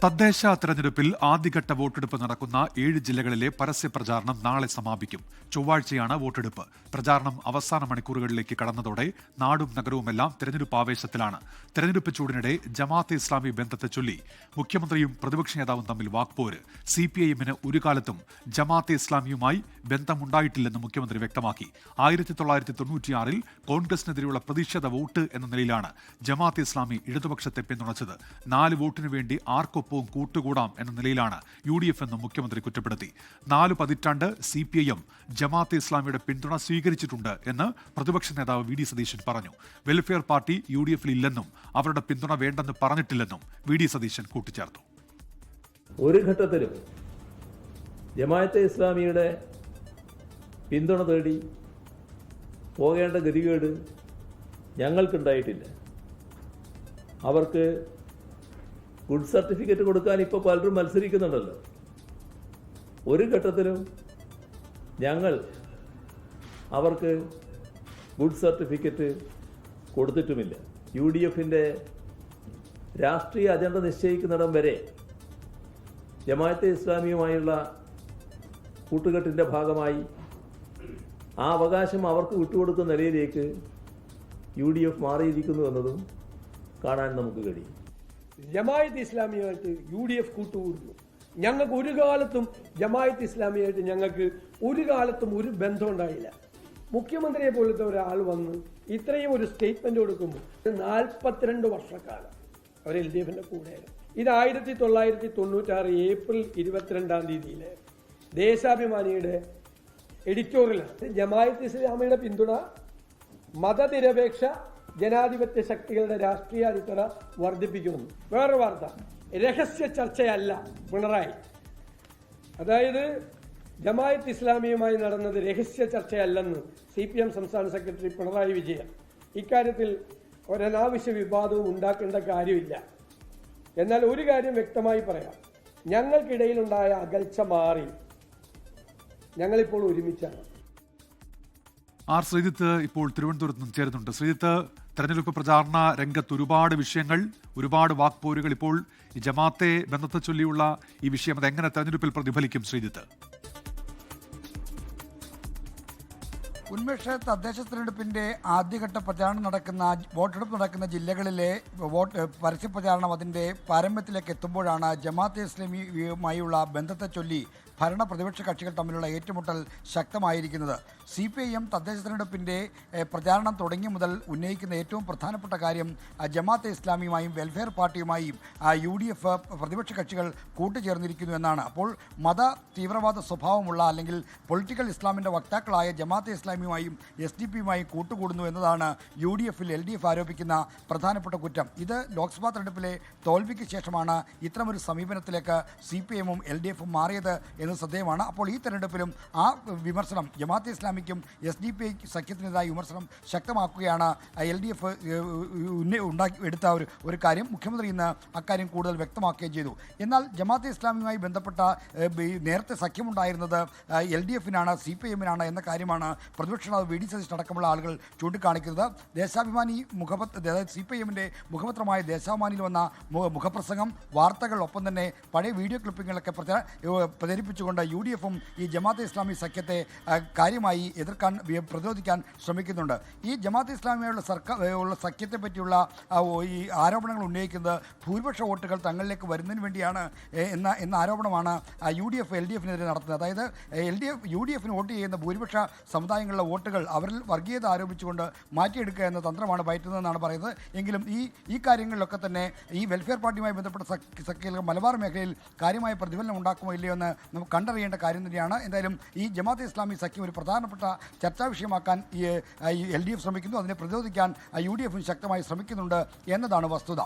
തദ്ദേശ തെരഞ്ഞെടുപ്പിൽ ആദ്യഘട്ട വോട്ടെടുപ്പ് നടക്കുന്ന 7 ജില്ലകളിലെ പരസ്യ പ്രചാരണം നാളെ സമാപിക്കും. ചൊവ്വാഴ്ചയാണ് വോട്ടെടുപ്പ്. പ്രചാരണം അവസാന മണിക്കൂറുകളിലേക്ക് കടന്നതോടെ നാടും നഗരവുമെല്ലാം തെരഞ്ഞെടുപ്പ് ആവേശത്തിലാണ്. തെരഞ്ഞെടുപ്പ് ചൂടിനിടെ ജമാഅത്തെ ഇസ്ലാമി ബന്ധത്തെ ചൊല്ലി മുഖ്യമന്ത്രിയും പ്രതിപക്ഷ നേതാവും തമ്മിൽ വാക്പോര്. CPIM-ന് ഒരു കാലത്തും ജമാഅത്തെ ഇസ്ലാമിയുമായി ബന്ധമുണ്ടായിട്ടില്ലെന്ന് മുഖ്യമന്ത്രി വ്യക്തമാക്കി. 1996-ൽ കോൺഗ്രസിനെതിരെയുള്ള പ്രതിഷേധ വോട്ട് എന്ന നിലയിലാണ് ജമാഅത്തെ ഇസ്ലാമി ഇടതുപക്ഷത്തെ പിന്തുണച്ചത്. 4 വോട്ടിനു വേണ്ടി ആർക്കൊപ്പവും കൂട്ടുകൂടാം എന്ന നിലയിലാണ് UDF എന്നും മുഖ്യമന്ത്രി കുറ്റപ്പെടുത്തി. 4 പതിറ്റാണ്ട് CPIM ജമാഅത്തെ ഇസ്ലാമിയുടെ പിന്തുണ സ്വീകരിച്ചിട്ടുണ്ട് എന്ന് പ്രതിപക്ഷ നേതാവ് VD സതീശൻ പറഞ്ഞു. വെൽഫെയർ പാർട്ടി UDF-ൽ ഇല്ലെന്നും അവരുടെ പിന്തുണ വേണ്ടെന്ന് പറഞ്ഞിട്ടില്ലെന്നും VD സതീശൻ കൂട്ടിച്ചേർത്തു. ഒരു ഘട്ടത്തിലും ജമാഅത്തെ ഇസ്ലാമിയുടെ പിന്തുണ തേടി പോകേണ്ട ഗതികേട് ഞങ്ങൾക്കുണ്ടായിട്ടില്ല. അവർക്ക് ഗുഡ് സർട്ടിഫിക്കറ്റ് കൊടുക്കാൻ ഇപ്പോൾ പലരും മത്സരിക്കുന്നുണ്ടല്ലോ. ഒരു ഘട്ടത്തിലും ഞങ്ങൾ അവർക്ക് ഗുഡ് സർട്ടിഫിക്കറ്റ് കൊടുത്തിട്ടുമില്ല. UDF-ന്റെ രാഷ്ട്രീയ അജണ്ട നിശ്ചയിക്കുന്നിടം വരെ ജമാഅത്തെ ഇസ്ലാമിയുമായുള്ള കൂട്ടുകെട്ടിൻ്റെ ഭാഗമായി ആ അവകാശം അവർക്ക് വിട്ടുകൊടുക്കുന്ന നിലയിലേക്ക് UDF മാറിയിരിക്കുന്നു എന്നതും കാണാൻ നമുക്ക് കഴിയും. ജമാഅത്ത് ഇസ്ലാമിയായിട്ട് UDF കൂട്ടുകൂടുന്നു. ഞങ്ങൾക്ക് ഒരു കാലത്തും ജമാഅത്ത് ഇസ്ലാമിയായിട്ട് ഞങ്ങൾക്ക് ഒരു കാലത്തും ഒരു ബന്ധം ഉണ്ടായില്ല. മുഖ്യമന്ത്രിയെ പോലത്തെ ഒരാൾ വന്ന് ഇത്രയും ഒരു സ്റ്റേറ്റ്മെന്റ് കൊടുക്കുമ്പോൾ 42 വർഷക്കാലം അവർ LDF-ന്റെ കൂടെയായിരുന്നു. ഇത് 1996 ഏപ്രിൽ 22 ദേശാഭിമാനിയുടെ എഡിറ്റോറിയലാണ്. ജമാഅത്ത് ഇസ്ലാമിയുടെ പിന്തുണ മതനിരപേക്ഷ ജനാധിപത്യ ശക്തികളുടെ രാഷ്ട്രീയ അടിത്തറ വർദ്ധിപ്പിക്കുമെന്ന്. വേറൊരു വാർത്ത, രഹസ്യ ചർച്ചയല്ല പിണറായി. അതായത് ജമാഅത്ത് ഇസ്ലാമിയുമായി നടന്നത് രഹസ്യ ചർച്ചയല്ലെന്ന് CPM സംസ്ഥാന സെക്രട്ടറി പിണറായി വിജയൻ. ഇക്കാര്യത്തിൽ ഒരനാവശ്യ വിവാദവും ഉണ്ടാക്കേണ്ട കാര്യമില്ല. എന്നാൽ ഒരു കാര്യം വ്യക്തമായി പറയാം, ഞങ്ങൾക്കിടയിലുണ്ടായ അകൽച്ച മാറി. ഞങ്ങളിപ്പോൾ ഒരുമിച്ചാണ്. ആർ ശ്രീജിത്ത് ഇപ്പോൾ തിരുവനന്തപുരത്ത് നിന്ന് ചേരുന്നുണ്ട്. ശ്രീജിത്ത്, തെരഞ്ഞെടുപ്പ് പ്രചാരണ രംഗത്ത് ഒരുപാട് വിഷയങ്ങൾ, ഒരുപാട് വാക്പോരുകൾ. ഇപ്പോൾ ഈ ജമാഅത്തെ ബന്ധത്തെ ചൊല്ലിയുള്ള ഈ വിഷയം അതെങ്ങനെ തെരഞ്ഞെടുപ്പിൽ പ്രതിഫലിക്കും ശ്രീജിത്ത്? ഉന്മേഷ തദ്ദേശ തെരഞ്ഞെടുപ്പിന്റെ ആദ്യഘട്ട പ്രചാരണം വോട്ടെടുപ്പ് നടക്കുന്ന ജില്ലകളിലെ പരസ്യ പ്രചാരണം അതിന്റെ പാരമ്യത്തിലേക്ക് എത്തുമ്പോഴാണ് ജമാഅത്തെ ഇസ്ലാമിയുമായുള്ള ബന്ധത്തെ ചൊല്ലി ഭരണ പ്രതിപക്ഷ കക്ഷികൾ തമ്മിലുള്ള ഏറ്റുമുട്ടൽ ശക്തമായിരിക്കുന്നത്. CPIM തദ്ദേശ തെരഞ്ഞെടുപ്പിന്റെ പ്രചാരണം തുടങ്ങിയ മുതൽ ഉന്നയിക്കുന്ന ഏറ്റവും പ്രധാനപ്പെട്ട കാര്യം ജമാഅത്തെ ഇസ്ലാമിയുമായും വെൽഫെയർ പാർട്ടിയുമായും UDF പ്രതിപക്ഷ കക്ഷികൾ കൂട്ടുചേർന്നിരിക്കുന്നു എന്നാണ്. അപ്പോൾ മത തീവ്രവാദ സ്വഭാവമുള്ള അല്ലെങ്കിൽ പൊളിറ്റിക്കൽ ഇസ്ലാമിന്റെ വക്താക്കളായ ജമാഅത്തെ ഇസ്ലാമിയുമായും SDP-യുമായും കൂട്ടുകൂടുന്നു എന്നതാണ് UDF-ൽ LDF ആരോപിക്കുന്ന പ്രധാനപ്പെട്ട കുറ്റം. ഇത് ലോക്സഭാ തെരഞ്ഞെടുപ്പിലെ തോൽവിക്ക് ശേഷമാണ് ഇത്തരമൊരു സമീപനത്തിലേക്ക് CPIM-ഉം LDF-ഉം മാറിയത് എന്ന് ശ്രദ്ധേയമാണ്. അപ്പോൾ ഈ തെരഞ്ഞെടുപ്പിലും ആ വിമർശനം ജമാഅത്തെ ഇസ്ലാമിക്കും SDP സഖ്യത്തിനെതിരായ വിമർശനം ശക്തമാക്കുകയാണ് LDF എടുത്ത ഒരു കാര്യം. മുഖ്യമന്ത്രി ഇന്ന് അക്കാര്യം കൂടുതൽ വ്യക്തമാക്കുകയും ചെയ്തു. എന്നാൽ ജമാഅത്തെ ഇസ്ലാമിയുമായി ബന്ധപ്പെട്ട നേരത്തെ സഖ്യമുണ്ടായിരുന്നത് LDF-നാണ്, CPIM-നാണ് എന്ന കാര്യമാണ് പ്രതിപക്ഷ നേതാവ് VD സതീശൻ അടക്കമുള്ള ആളുകൾ ചൂണ്ടിക്കാണിക്കുന്നത്. ദേശാഭിമാനി അതായത് CPIM-ന്റെ മുഖപത്രമായ ദേശാഭിമാനിയിൽ വന്ന മുഖപ്രസംഗം, വാർത്തകൾ, ഒപ്പം തന്നെ പഴയ വീഡിയോ ക്ലിപ്പിങ്ങുകളൊക്കെ പ്രചരിപ്പിച്ചുകൊണ്ട് UDF-ഉം ഈ ജമാഅത്തെ ഇസ്ലാമി സഖ്യത്തെ കാര്യമായി പ്രതിരോധിക്കാൻ ശ്രമിക്കുന്നുണ്ട്. ഈ ജമാഅത്തെ ഇസ്ലാമിയുള്ള സഖ്യത്തെ പറ്റിയുള്ള ഈ ആരോപണങ്ങൾ ഉന്നയിക്കുന്നത് ഭൂരിപക്ഷ വോട്ടുകൾ തങ്ങളിലേക്ക് വരുന്നതിന് വേണ്ടിയാണ് എന്ന ആരോപണമാണ് UDF LDF-നെതിരെ നടത്തുന്നത്. അതായത് UDF-ന് വോട്ട് ചെയ്യുന്ന ഭൂരിപക്ഷ സമുദായങ്ങളിലെ വോട്ടുകൾ അവരിൽ വർഗീയത ആരോപിച്ചുകൊണ്ട് മാറ്റിയെടുക്കുക എന്ന തന്ത്രമാണ് പയറ്റുന്നതെന്നാണ് പറയുന്നത്. എങ്കിലും ഈ കാര്യങ്ങളിലൊക്കെ തന്നെ ഈ വെൽഫെയർ പാർട്ടിയുമായി ബന്ധപ്പെട്ട സഖ്യങ്ങൾ മലബാർ മേഖലയിൽ കാര്യമായ പ്രതിഫലനം ഉണ്ടാക്കുമോ ഇല്ലയോ എന്ന് നമുക്ക് കണ്ടറിയേണ്ട കാര്യം തന്നെയാണ്. എന്തായാലും ഈ ജമാഅത്തെ ഇസ്ലാമി സഖ്യം ഒരു പ്രധാനപ്പെട്ട ചർച്ചാ വിഷയമാക്കാൻ ഈ LDF ശ്രമിക്കുന്നു. അതിനെ പ്രതിരോധിക്കാൻ UDF-ഉം ശക്തമായി ശ്രമിക്കുന്നുണ്ട് എന്നതാണ് വസ്തുത.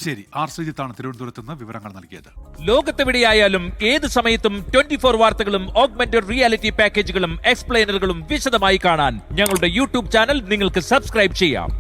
ശരി, ആർ ശ്രീജിത്താണ് തിരുവനന്തപുരത്ത് നിന്ന് വിവരങ്ങൾ നൽകിയത്. ലോകത്തെവിടെയായാലും ഏത് സമയത്തും 24 വാർത്തകളും ഓഗ്മെന്റഡ് റിയാലിറ്റി പാക്കേജുകളും എക്സ്പ്ലെയിനറുകളും വിശദമായി കാണാൻ ഞങ്ങളുടെ YouTube ചാനൽ നിങ്ങൾക്ക് സബ്സ്ക്രൈബ് ചെയ്യാം.